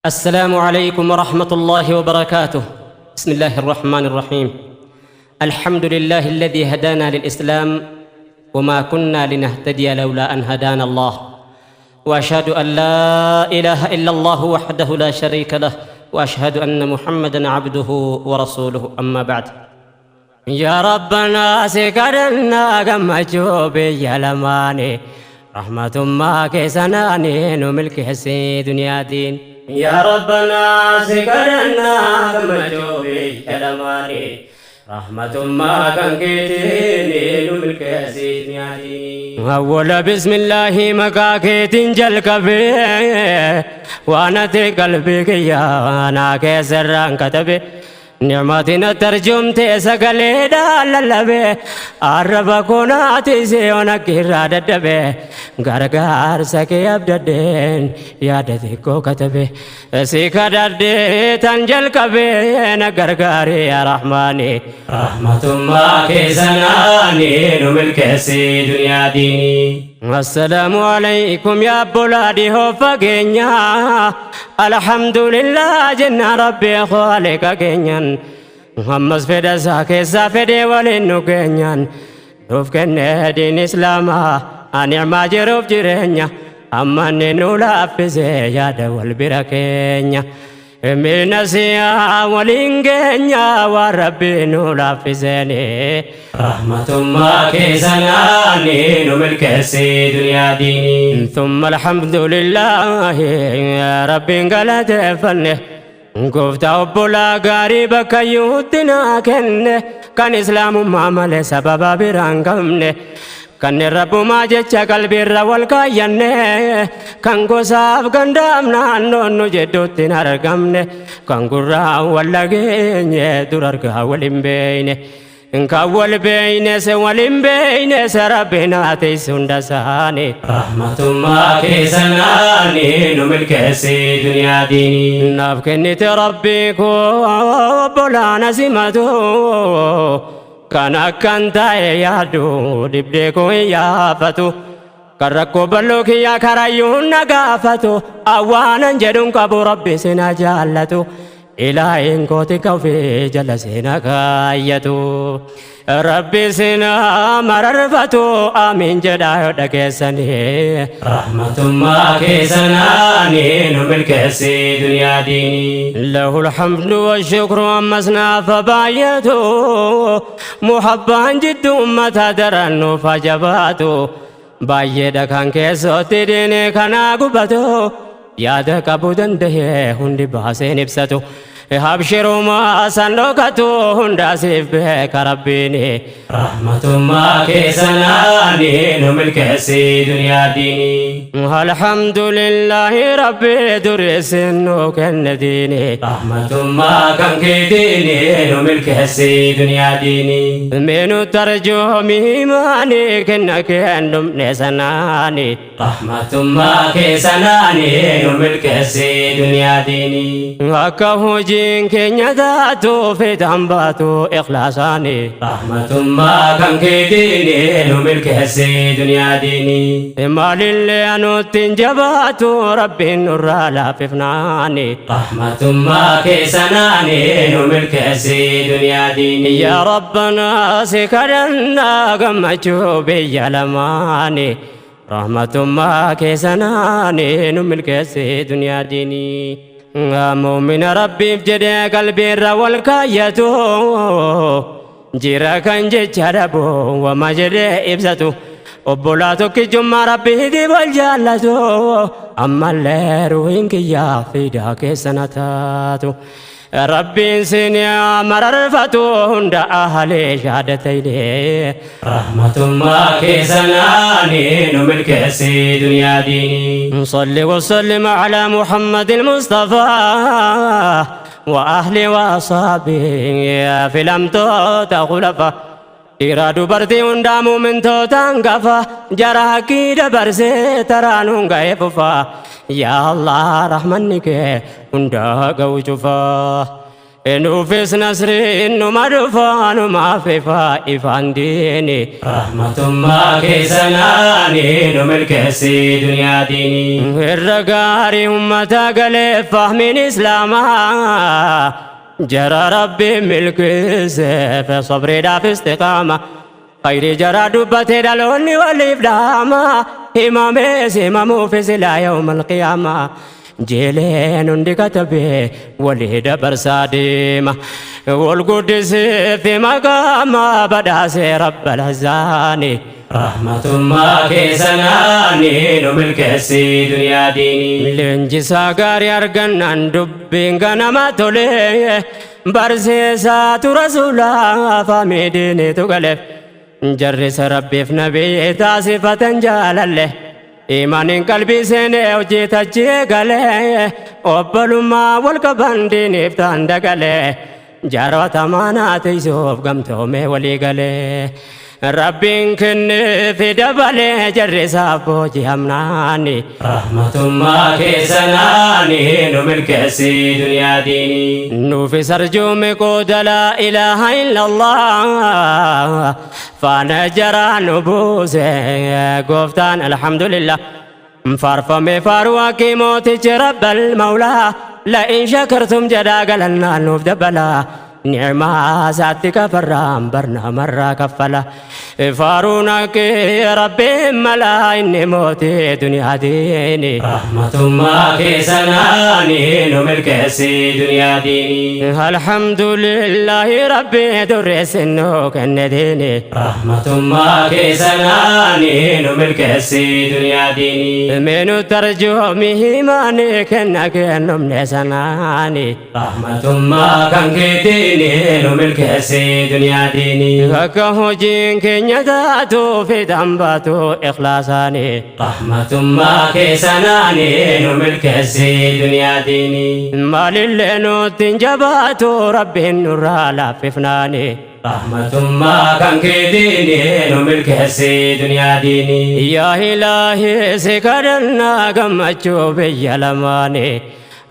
السلام عليكم ورحمة الله وبركاته. بسم الله الرحمن الرحيم. الحمد لله الذي هدانا للإسلام وما كنا لنهتدي لولا أن هدانا الله، وأشهد أن لا إله إلا الله وحده لا شريك له، وأشهد أن محمدا عبده ورسوله. أما بعد، يا ربنا سكرنا كما جوبي يا لماني رحمة ما كيسناني نملك حسي دنيا دين. يا ربنا سكرنا كما جوبي يا لماني رحمة ما كان كيتيني نملك حسي دنيا دين. أولا بسم الله مكاكي تنجل كبي وانا قلبك يا انا كسران كتبي نعمتنا ترجمت سقلي داللبي عرب كوناتي سيونا كيراد الدبي غرغار سكي أبددين يادتكو كتبي سيكا دردي تنجل كبي نغرغاري يا رحماني رحمة ما كيسناني نملك سي دنيا ديني. السلام عليكم يا بولادي هو فقينيا الحمد لله جنة ربي خالق كينيان محمد فدا ساكي سافدي ولينو كينيان روف كنه دين إسلاما أنعما جروف جرينيا أما ننولا فيزي يا دول بركينيا من نسيا ولينجينيا وربي نولا فيزيني رحمة ما كيسناني نملك سي دنيا ديني. ثم الحمد لله يا ربي قلت فنه قفت أبولا قريبك يوتنا كنه كان إسلام معمل سببا برانقمنه كان الرب ما جتش قلبي الرول كاينه كان قصاف كان دامنا نونو جدوتنا رقمنه كان قرى ولا قيني دررقها ولين بينه إنك أول بينه سوالين بينه سربنا تيسون دساني رحمة ما كيسناني نملك سي دنيا ديني. نافكني تربيكو بولا نسمتو كان أكنتا يادو دبديكو يافتو كركو بلوك يا كرايون نقافتو أوانا جدون كابو ربي سنا جالتو إلهين كوتي كوفي جلسينا كايتو ربي سنا مررفتو آمين جدايو دكيساني رحمة ما كيسناني نملك سي دنيا ديني. له الحمد والشكر أمسنا فبايتو محبا جد أمتا درنو فجباتو بايدا كان كيسو تديني كنا قبتو يادا كابودن دهي هندي باسين ابساتو أبشروا ما سنلوكتو هندا سيف بك ربيني رحمة ما كيسناني نملك سي دنيا ديني. الحمد لله ربي درسنو كن ديني رحمة ما كان كيديني نملك سي دنيا ديني. منو ترجو ميماني كنك عندم نسناني رحمة ما كيسناني نملك سي دنيا ديني. وكهوجي كينيا داتو في دنباتو إخلاصاني رحمة ما كان كيديني نملك سي دنيا ديني. مال اللي أنو تنجباتو ربي نور لا ففناني رحمة ما كيسناني نملك سي دنيا ديني. يا ربنا سكرنا قمتو بي لماني رحمة ما كيسناني نملك سي دنيا ديني. مؤمن ربي بجدي قلبي الرول كايتو جيرا كان جيتشاربو وما جدي إبساتو وبولاتو كي جمع ربي دي بالجالتو أما الليرو إنك يا في داك سنتاتو ربي سنيا مررفتو هند أهلي شهادتيني رحمة ما كيسناني نملك سي دنيا ديني. صلي وسلم على محمد المصطفى وأهلي وأصحابه في الأمتو تغلفة إرادو بردي وندامو من توتانقفا جراكي دبرسي ترانون غيففا يا الله رحمنك وندا قوجفا نوفيس نسري نما دفان ما في فائفان ديني رحمة ما كيسناني نملك سي دنيا ديني الرقاري أمتا قلب فهمين إسلاما جرى ربي ملك سيف صبري دا في استقامة خير جرى دبتي دلوني والإفداما إمامي سيمامو في سلا يوم القيامة جيلين عندي كتبه وليد برساديمة والقدس في مقام بداس رب الهزاني رحمة ما كيسناني نملك سي دنيا ديني لنجسا غاري أرغن اندبين غنما تولي برسيسات رسولا فاميديني تغلف جرس ربي في نبي تاسفة جالله إيمان قلبي سنة وجيت أجيغله أبلما والكبندين افتان دقله جارو تمانا تيسوف قمتومي وليقله ربين كن في دبله جرسا فوجي همناني رحمة ما كيسناني نملك سي دنيا ديني نوفي سرجومي قود لا إله إلا الله فنجرى نبوسي قفتان الحمد لله فارفمي فارواكي موتي رب المولى لئن شكرتم جدا قلنا نوف دبلا نعمة ساتك فرام برنا مرة كفلا فارونك يا ربي ملا إني موتي دنيا ديني رحمة ما كيسناني نملك سي دنيا ديني الحمد لله ربي درس النوك النديني رحمة ما كيسناني نملك سي دنيا ديني من ترجو مهماني كنك نمني سناني رحمة ما كان كيتي نملك سي دنيا ديني فكه جين كنياتو في دنباتو إخلاصاني رحمة ما كيسناني نملك سي دنيا ديني مال اللينو تنجباتو ربي النور لا ففناني رحمة ما كان كديني نملك سي دنيا ديني يا إلهي سكرنا قمتشو بيلماني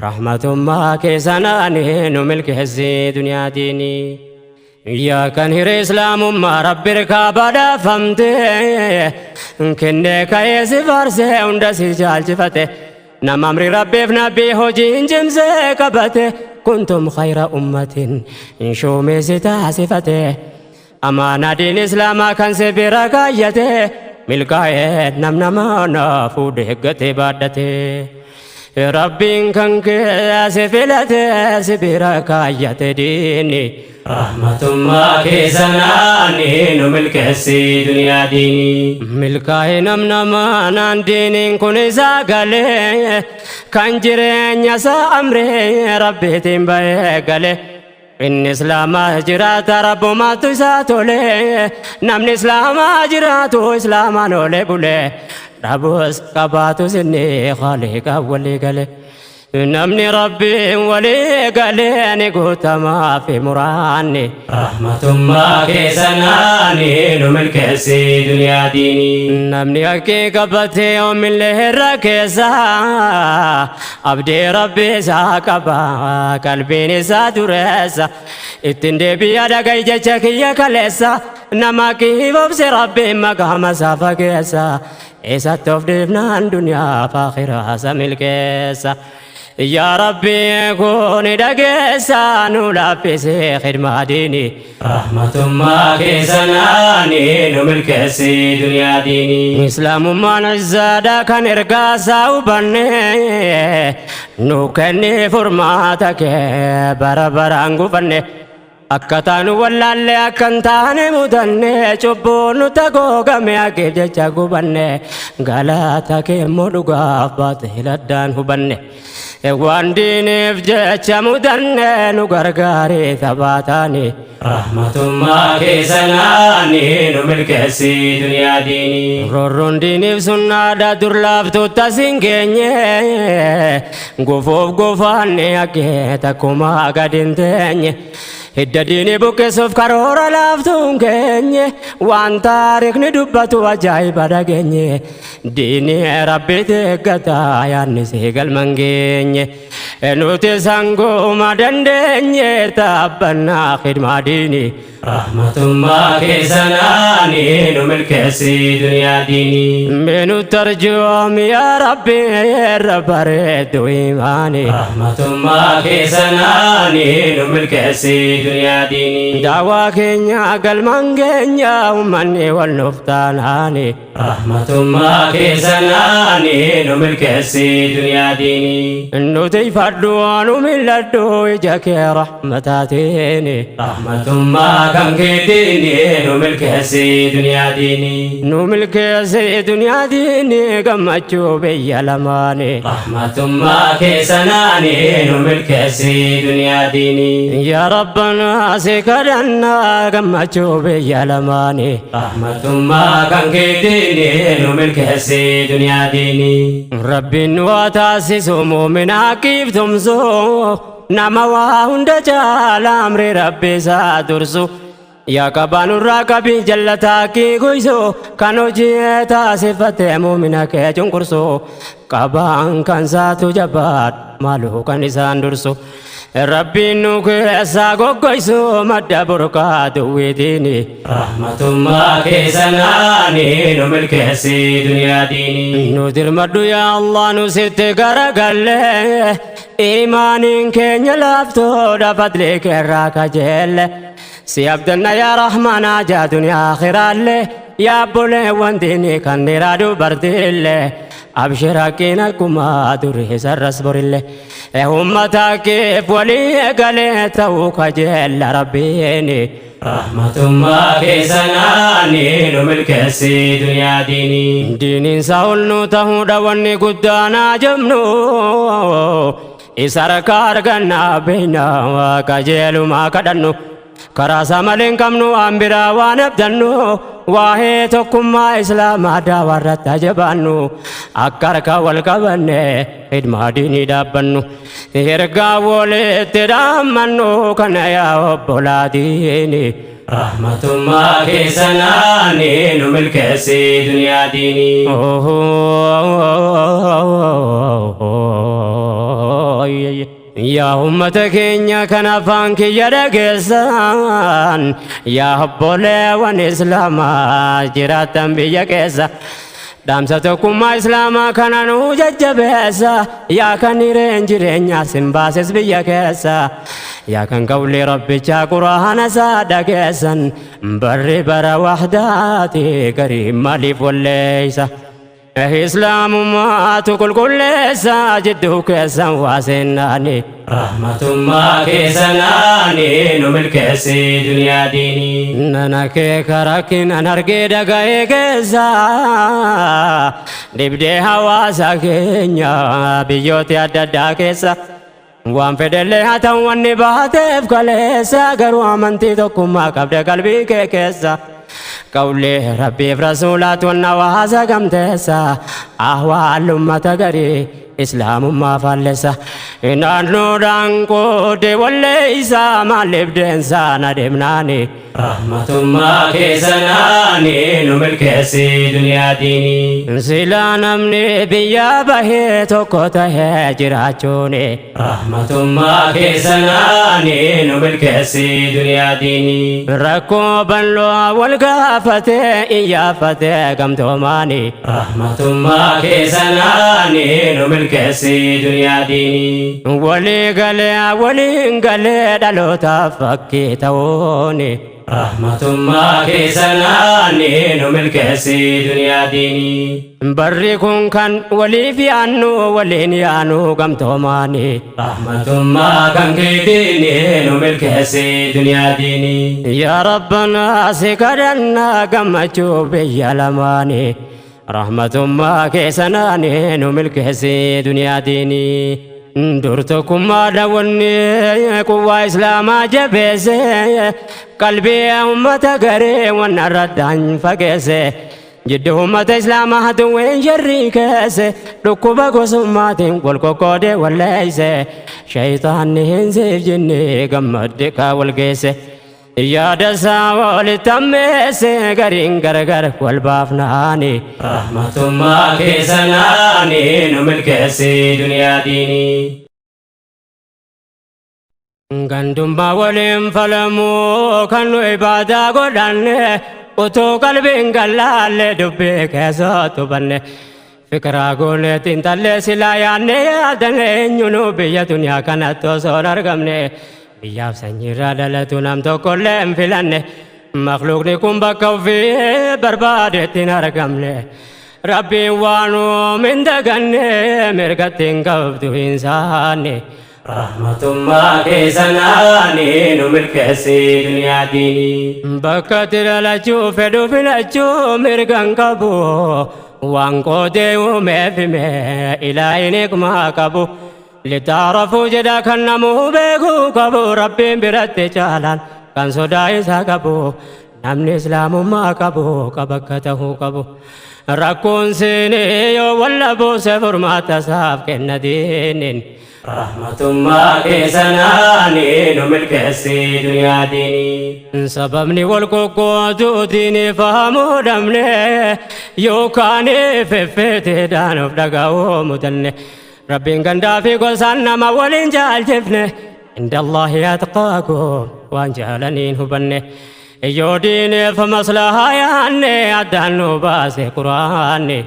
رحمة ما كيسناني نملك هزي دنيا ديني يا كان هير إسلام ما رب ركابا فهمته كنك يسي فارسه وندسي جال جفته نم أمر ربي فنبي هجين جمسه كبته كنتم خير أمة إنشو ميستا صفته أمانا دين إسلام كان سبركايته ملكاية نم نافوده قتبادته ربين كان كاسفلته سبركايته ديني رحمة ما كيسناني نملك سي دنيا ديني ملكاي نمنما نان دينين كوني ساقلي كان جرين يسا أمري ربي تنبي قلي إن إسلام جرات رب ما تساتولي نمن إسلام جراتو إسلام نولي بولي ربوس قباتو سني خالق ولي قلي نمني ربي ولي قاليني قلت ما في مراني رحمة ما كيسناني نملك سي دنيا ديني نمني أكي قبتي يوم اللي الركيسة أبدي ربي ساكبا قلبي نسا دريسة اتندي بيادا قيجة يا كاليسة نماكي ببسي ربي مقام سافا كيسة إيسا تفدفنا الدنيا فاخرة سملكيسة يا ربي كوني دقيسا نولا في خدمة ديني رحمة ما كيسناني نملك سي دنيا ديني إسلام ما نزادا كان إرقاسا وبني نوكني فرماتك بربرانغو بني أكتانو والله أكنتاني مدني چوبونو تاكو غمي أكيب جاكو بني غلاتك مدوغا باطل الدان بني وان ديني فجاچا مدني نغرغاري ثباتاني رحمة ما كيسناني نملك سي دنيا ديني رورون ديني فسنة دا درلافتو تسنكيني غفوف غفاني أكي تاكوما غدنتيني هدديني بوكسوف كارورا لافتون كيني وان تاريخ ندبتو أجايب داكيني ديني ربي تكتا يعني سيقل منكيني nuti sanguma dandeenye tabbannaa khidmaa diini rahmatummaa keessanaani nu milkeessi duniyaa diini minu tarjuum yaa rabbi irra bareedu imaani rahmatummaa keessanaani nu milkeessi duniyaa diini daawaa keenya galmaan keenya ummanni wal nuftaanaani rahmatummaa keessanaani nu milkeessi duniyaa diini nuti faddu nu milladdu ija kee rahmataatiin rahmatummaa kan keetiini nu milkeessi duniyaa diini nu milkeessi duniyaa diini gammachuu biyya lamaani rahmatummaa keessanaani nu milkeessi duniyaa diini yaa rabbana si kadhannaa gammachuu biyya lamaani rahmatummaa kan keetiini nu milkeessi duniyaa diini rabbiin waa taasisu mu'minaa tumso nama waa hunda caala amri rabbi isaa dursu yaa qabaanurraa qabii jallataa kii guysu kan hojii taasifate mu'mina kee cunqursu qabaan kan saatu jabaadhu maaluu kan isaan dursu rabbiin nu keessaa goggoysu madda burqaa duwwiitiini rahmatummaa keessanaani nu milkeessi duniyaa diini nu dirmadhu yaa Allah nu sitti garagalle imaaniin keenya laaftoodha fadlii keerraa kajeelle si abdanna yaa rahmanaa jaa duniyaa akhiraalle yaa obboleewwan diinii kan dhiiraa dubartiille abshir haqqiin akkuma durii sarras borillee ummataa keef walii eegalee ta'uu kajeella rabbiini rahmatummaa keessanaani nu milkeessi duniyaa diini diiniin sa'ul nu ta'uudha wanni guddaanaa jabnu isa harkaa argannaa beeynaa kajeelumaa kadhannu karaa samaleen qabnu waan biraa waan abdannu waa'ee tokkummaa islaamaa daawarratti ajabaannu akka harka wal qabanne khidmaa diinii dhaabbannu ergaa walitti dhaammannu kana yaa obbolaa diini rahmatummaa keessanaani nu milkeessi duniyaa diini yaa ummata keenya kan afaan kiyya dhageessan yaa obboleewwan islaamaa jiraattan biyya keessa dhaamsa tokkummaa islaamaa kana nu jajjabeessa yaa kan hireen jireenyaa sin baases biyya keessa yaa kan qawli rabbichaa quraana isaa dhageessan barri bara wahdaati garii maaliif walleeysa islaamummaatu qulqulleessa jidduu keessan waasennaani rahmatummaa keessanaani nu milkeessi duniyaa diini nana kee karakkinan argee dhaga'ee keessa dhibdee hawaasa keenya biyyoota adda addaa keessa waan fedhellee haa ta'u wanni baateef kaleessa garuu amantii tokkummaa qabde qalbii kee keessa qawli rabbiif rasuulaatu hawaasa gamteessa ahwaal ummata garii islaamummaa faallessa naannoodhaan qoode walleeysa maaliif deensaan adeemnaani rahmatummaa keessanaani nu milkeessi duniyaa diini silaa namni biyya bahee tokko tahee jiraachuuni rahmatummaa keessanaani nu milkeessi duniyaa diini rakkoo bal'oo wal gaafatee iyyaafate gamtoomaani rahmatummaa keessanaani nu milkeessi duniyaa diini walii galee waliin galee dhalootaaf fakkii ta'uuni rahmatummaa keessanaani nu milkeessi duniyaa diini barri kun kan waliif yaannu waliin yaanu gamtoomaani rahmatummaa kan keetiini nu milkeessi duniyaa diini yaa rabbanaa si kadhannaa gammachuu biyya lamaani rahmatummaa keessanaani nu milkeessi duniyaa diini dur tokkummaadha wanni quwwaa islaamaa jabeesse qalbii ummata garee wanna irraddaan fageesse jidduu ummata islaamaa hatuwween sharrii keesse dhukkuba gosummaatiin wal qoqqoodee walleeyse shayxaanni hin siif jenne gammadde kaa wal geesse yaada isaa walitti ammeesse gariin gargar wal baafnaani rahmatummaa keessanaani nu milkeessi duniyaa diini Gandummaa waliin falamuu kan nu ibaadaa godhanne utuu qalbiin gallaalle dubbii keessatti hubanne fikiraa goonee xiinxallee silaa yaadne yaadane eenyuunu biyya duniyaa kanatti osoo hin argamne biyyaaf sanyiirraa dhalatu nam tokkollee hin filanne makluuqni kun bakka ofii barbaadetti hin argamne rabbiin waan uumin daganne mirgatti hin qabdu hin saanne. Rahmatummaa keessanaani nu milkeessi duniyaa diinii bakkatti dhalachuu fedhu filachuu mirgan qabu waan qoodee uumeef hime ilaahin hikmaa qabu litaarafuu jedha kan namuu beekuu qabu rabbiin biratti caalaan kan sodaa isaa qabu namni islaamummaa qabu qabakka tahuu qabu rakkoon siinii yoo walla buuse furmaata isaaf kenna diiniin. Rahmatummaa keessanaani nu milkeessi duniyaa diinii sababni wal qoqqootuu diinii fahamuu dhabne yookaan feffeeteedhaan of dhaga'uu mudanne rabbiin gandaa fi gosaan nama waliin jaalchifne inda Allaahi atqaakum waan jaalaniin hubanne yoo diineef maslahaa yaanne addaan nu baase quraanne.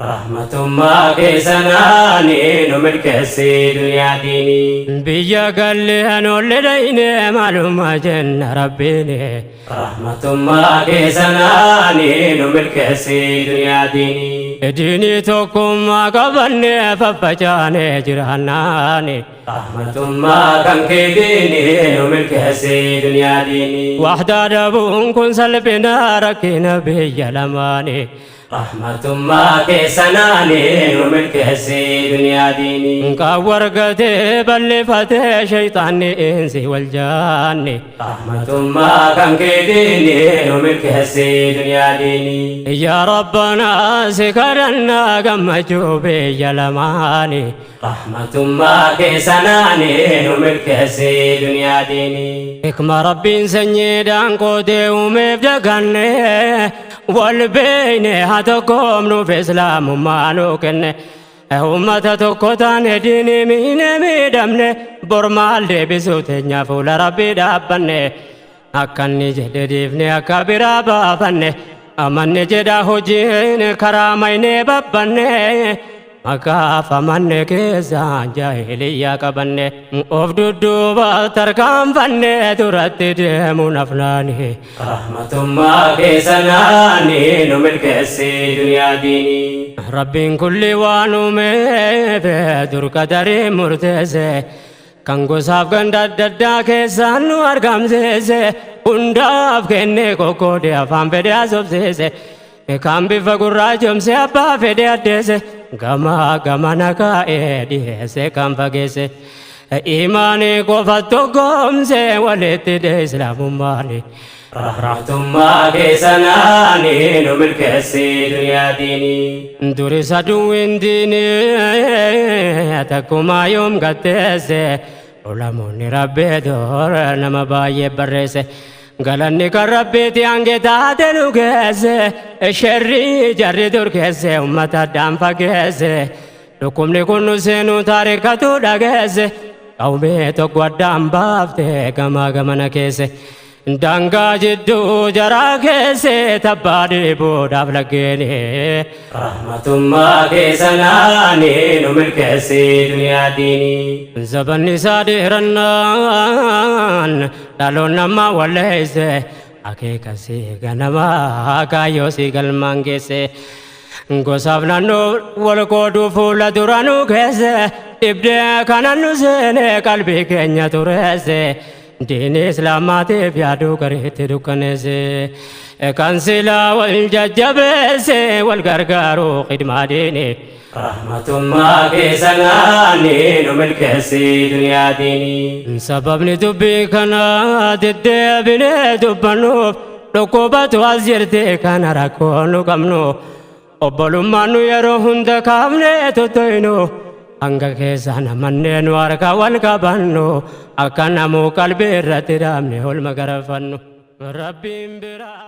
Rahmatummaa keessanaani nu milkeessi duniyaa diinii biyya galleen olle dhayne maalummaa jenna rabbiini. Rahmatummaa keessanaani nu milkeessi duniyaa diinii diinii tokkummaa qabanne faffacaane jiraannaani. Rahmatummaa kan kee diinii nu milkeessi duniyaa diinii wahdaa dhabuun kun salphina rakkina biyya lamaani. Rahmatummaa keessanaani nu milkeessi duniyaa diinii kan wargatee balleeffatee shayxaanni insi wal jaanne. Rahmatummaa kan kee diinii nu milkeessi duniyaa diinii yaa rabbanaa si kadhannaa gammachuu biyya lamaani. Rahmatummaa keessanaani nu milkeessi duniyaa diinii hikma rabbiin sanyiidhaan qoodee uumeef daganne wal beeyne haa tokkoomnuuf islaamummaa nu kenne ummata tokko taane diinii miine miidhamne bor maal deebisuu teenya fuula rabbii dhaabbanne akka inni jedhe diifne akka biraa baafanne amanne jedha hojiin karaa maynee babbanne makaaf amanne keessaan jaahiliyyaa qabanne of dudduuba tarkaanfanne duratti deemuun afnaani. Rahmatummaa keessanaani nu milkeessi duniyaa diinii rabbiin kulli waan uumeef dur qadarii murteesse kan gosaaf ganda adda addaa keessaan nu argamsiise hundaaf kenne kokkoodee afaan fedhe asobsiise kan bifa gurraachomse abbaa fedhe addeesse gamaa gamana kaa'ee dhiyeesse kan fageesse imaanii qofa tokkoomse walitti hidhe islaamummaani. Rahmatummaa keessanaani nu milkeessi duniyaa diinii durisa duwwiin diinii takkumaa yoom gatteesse ulamoonni rabbee door nama baay'ee barreesse galanni kan rabbiiti hange taate nu keesse sherrii jarri dur keesse ummata addaan fageesse dhukkubni kun nu seenuu taarikatu dhageesse qawmee tokko addaan baafte gamaa gamana keesse daangaa jidduu jaraa keesse tabbaa dhiibuudhaaf laggeeni. Rahmatummaa keessanaani nu milkeessi duniyaa diinii zabanni isaa dheerannaan dhaloon namaa walleesse akeekasii ganamaa kaayyoo sii galmaan geesse gosaaf naannoo wal qooduu fuula dura nu keesse dhibdee kanan nu seene qalbii keenya tureesse diini islaamaatiif yaaduu gareetti dukkaneesse kan silaa wal jajjabeesse wal gargaaruu khidmaa diini. Rahmatummaa keessanaani nu milkeessi duniyaa diinii sababni dubbii kana deddeebinee dubbannuuf dhukkubatu as jirte kana rakkoo nu qabnu obbolummaan nu yeroo hunda kaafnee tuttoynu hanga keessaan amannee nu harka wal qabannu akka namuu qalbii irratti dhaabne olma garafannu rabbiin biraa.